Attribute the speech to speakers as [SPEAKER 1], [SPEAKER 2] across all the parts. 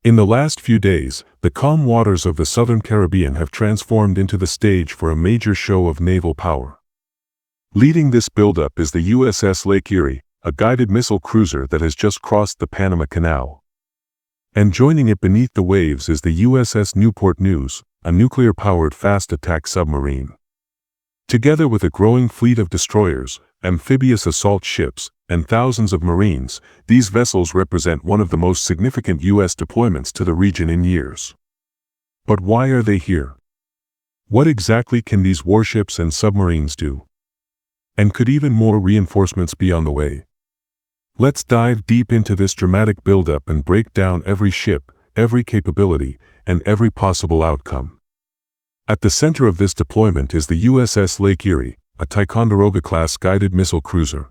[SPEAKER 1] In the last few days, the calm waters of the southern Caribbean have transformed into the stage for a major show of naval power. Leading this buildup is the USS Lake Erie, a guided missile cruiser that has just crossed the Panama Canal. And joining it beneath the waves is the USS Newport, a nuclear-powered fast attack submarine. Together with a growing fleet of destroyers, amphibious assault ships, and thousands of Marines, these vessels represent one of the most significant U.S. deployments to the region in years. But why are they here? What exactly can these warships and submarines do? And could even more reinforcements be on the way? Let's dive deep into this dramatic buildup and break down every ship, every capability, and every possible outcome. At the center of this deployment is the USS Lake Erie, a Ticonderoga-class guided missile cruiser.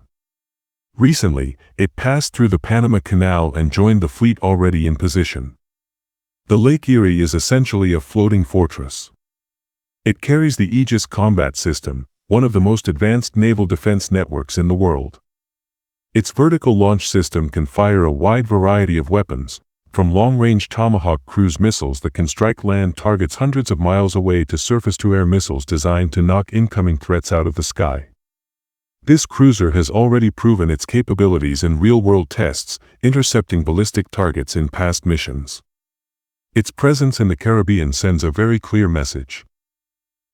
[SPEAKER 1] Recently, it passed through the Panama Canal and joined the fleet already in position. The Lake Erie is essentially a floating fortress. It carries the Aegis combat system, one of the most advanced naval defense networks in the world. Its vertical launch system can fire a wide variety of weapons, from long-range Tomahawk cruise missiles that can strike land targets hundreds of miles away to surface-to-air missiles designed to knock incoming threats out of the sky. This cruiser has already proven its capabilities in real-world tests, intercepting ballistic targets in past missions. Its presence in the Caribbean sends a very clear message.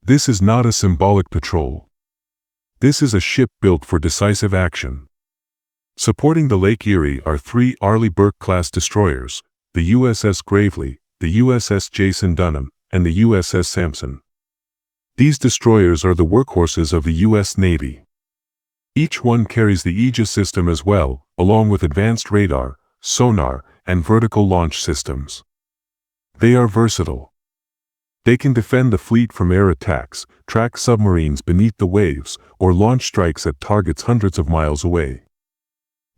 [SPEAKER 1] This is not a symbolic patrol. This is a ship built for decisive action. Supporting the Lake Erie are three Arleigh Burke-class destroyers, the USS Gravely, the USS Jason Dunham, and the USS Sampson. These destroyers are the workhorses of the U.S. Navy. Each one carries the Aegis system as well, along with advanced radar, sonar, and vertical launch systems. They are versatile. They can defend the fleet from air attacks, track submarines beneath the waves, or launch strikes at targets hundreds of miles away.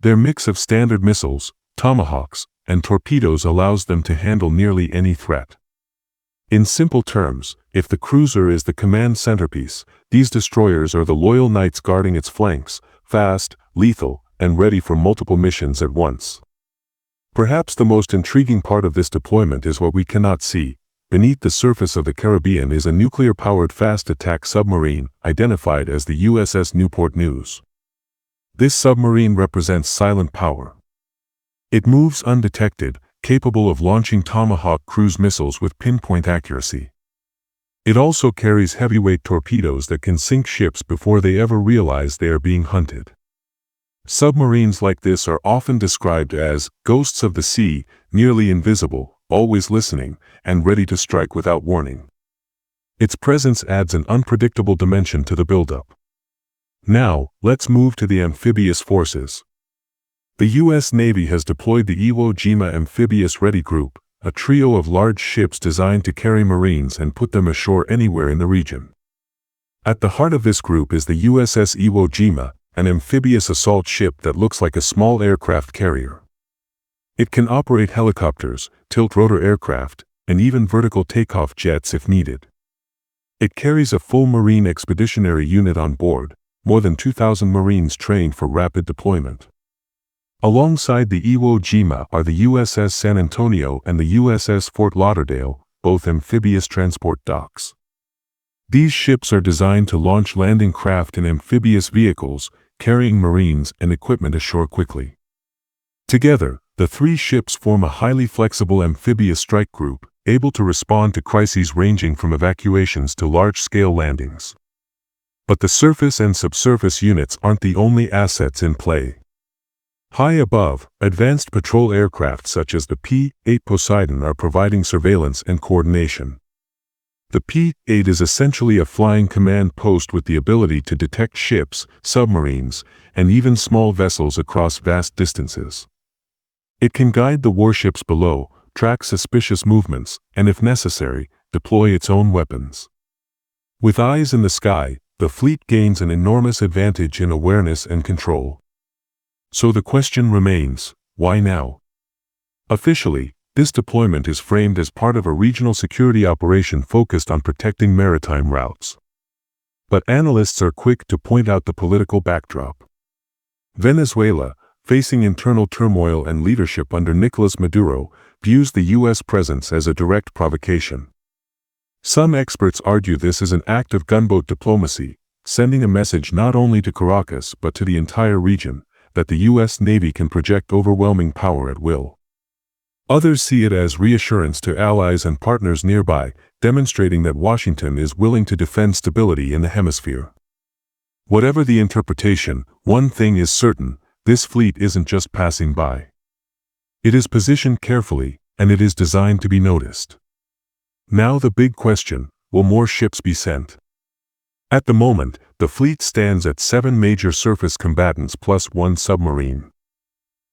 [SPEAKER 1] Their mix of standard missiles, Tomahawks, and torpedoes allows them to handle nearly any threat. In simple terms, if the cruiser is the command centerpiece, these destroyers are the loyal knights guarding its flanks, fast, lethal, and ready for multiple missions at once. Perhaps the most intriguing part of this deployment is what we cannot see. Beneath the surface of the Caribbean is a nuclear-powered fast attack submarine, identified as the USS Newport. This submarine represents silent power. It moves undetected, capable of launching Tomahawk cruise missiles with pinpoint accuracy. It also carries heavyweight torpedoes that can sink ships before they ever realize they are being hunted. Submarines like this are often described as ghosts of the sea, nearly invisible, always listening, and ready to strike without warning. Its presence adds an unpredictable dimension to the buildup. Now, let's move to the amphibious forces. The U.S. Navy has deployed the Iwo Jima Amphibious Ready Group, a trio of large ships designed to carry Marines and put them ashore anywhere in the region. At the heart of this group is the USS Iwo Jima, an amphibious assault ship that looks like a small aircraft carrier. It can operate helicopters, tilt-rotor aircraft, and even vertical takeoff jets if needed. It carries a full Marine expeditionary unit on board, more than 2,000 Marines trained for rapid deployment. Alongside the Iwo Jima are the USS San Antonio and the USS Fort Lauderdale, both amphibious transport docks. These ships are designed to launch landing craft in amphibious vehicles, carrying Marines and equipment ashore quickly. Together, the three ships form a highly flexible amphibious strike group, able to respond to crises ranging from evacuations to large-scale landings. But the surface and subsurface units aren't the only assets in play. High above, advanced patrol aircraft such as the P-8 Poseidon are providing surveillance and coordination. The P-8 is essentially a flying command post with the ability to detect ships, submarines, and even small vessels across vast distances. It can guide the warships below, track suspicious movements, and if necessary, deploy its own weapons. With eyes in the sky, the fleet gains an enormous advantage in awareness and control. So the question remains, why now? Officially, this deployment is framed as part of a regional security operation focused on protecting maritime routes. But analysts are quick to point out the political backdrop. Venezuela, facing internal turmoil and leadership under Nicolas Maduro, views the U.S. presence as a direct provocation. Some experts argue this is an act of gunboat diplomacy, sending a message not only to Caracas but to the entire region, that the U.S. Navy can project overwhelming power at will. Others see it as reassurance to allies and partners nearby, demonstrating that Washington is willing to defend stability in the hemisphere. Whatever the interpretation, one thing is certain: this fleet isn't just passing by. It is positioned carefully, and it is designed to be noticed. Now the big question: will more ships be sent? At the moment, the fleet stands at 7 major surface combatants plus 1 submarine.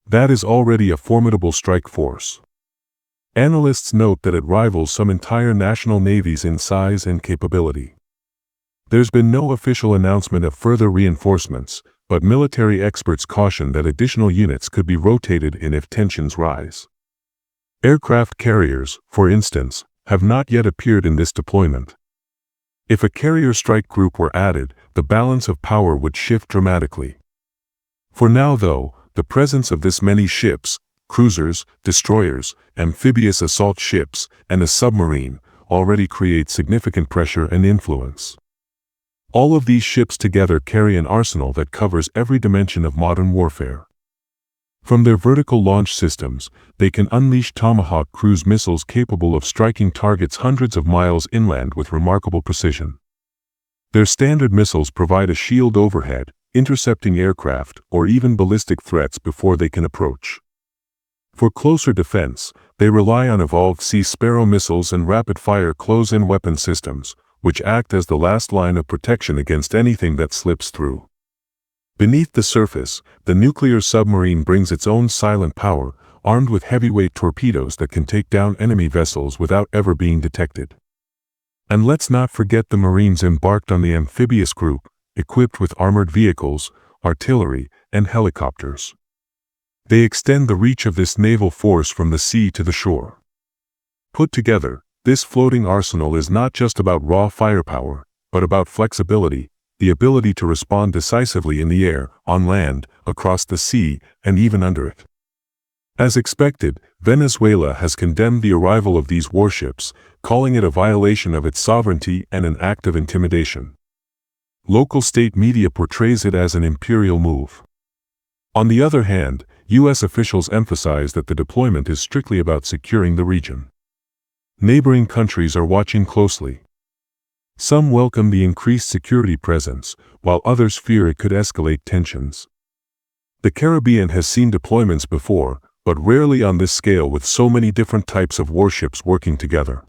[SPEAKER 1] That is already a formidable strike force. Analysts note that it rivals some entire national navies in size and capability. There's been no official announcement of further reinforcements, but military experts caution that additional units could be rotated in if tensions rise. Aircraft carriers, for instance, have not yet appeared in this deployment. If a carrier strike group were added, the balance of power would shift dramatically. For now, though, the presence of this many ships, cruisers, destroyers, amphibious assault ships, and a submarine, already creates significant pressure and influence. All of these ships together carry an arsenal that covers every dimension of modern warfare. From their vertical launch systems, they can unleash Tomahawk cruise missiles capable of striking targets hundreds of miles inland with remarkable precision. Their standard missiles provide a shield overhead, intercepting aircraft or even ballistic threats before they can approach. For closer defense, they rely on evolved Sea Sparrow missiles and rapid-fire close-in weapon systems, which act as the last line of protection against anything that slips through. Beneath the surface, the nuclear submarine brings its own silent power, armed with heavyweight torpedoes that can take down enemy vessels without ever being detected. And let's not forget the Marines embarked on the amphibious group, equipped with armored vehicles, artillery, and helicopters. They extend the reach of this naval force from the sea to the shore. Put together, this floating arsenal is not just about raw firepower, but about flexibility, the ability to respond decisively in the air, on land, across the sea, and even under it. As expected, Venezuela has condemned the arrival of these warships, calling it a violation of its sovereignty and an act of intimidation. Local state media portrays it as an imperial move. On the other hand, U.S. officials emphasize that the deployment is strictly about securing the region. Neighboring countries are watching closely. Some welcome the increased security presence, while others fear it could escalate tensions. The Caribbean has seen deployments before, but rarely on this scale with so many different types of warships working together.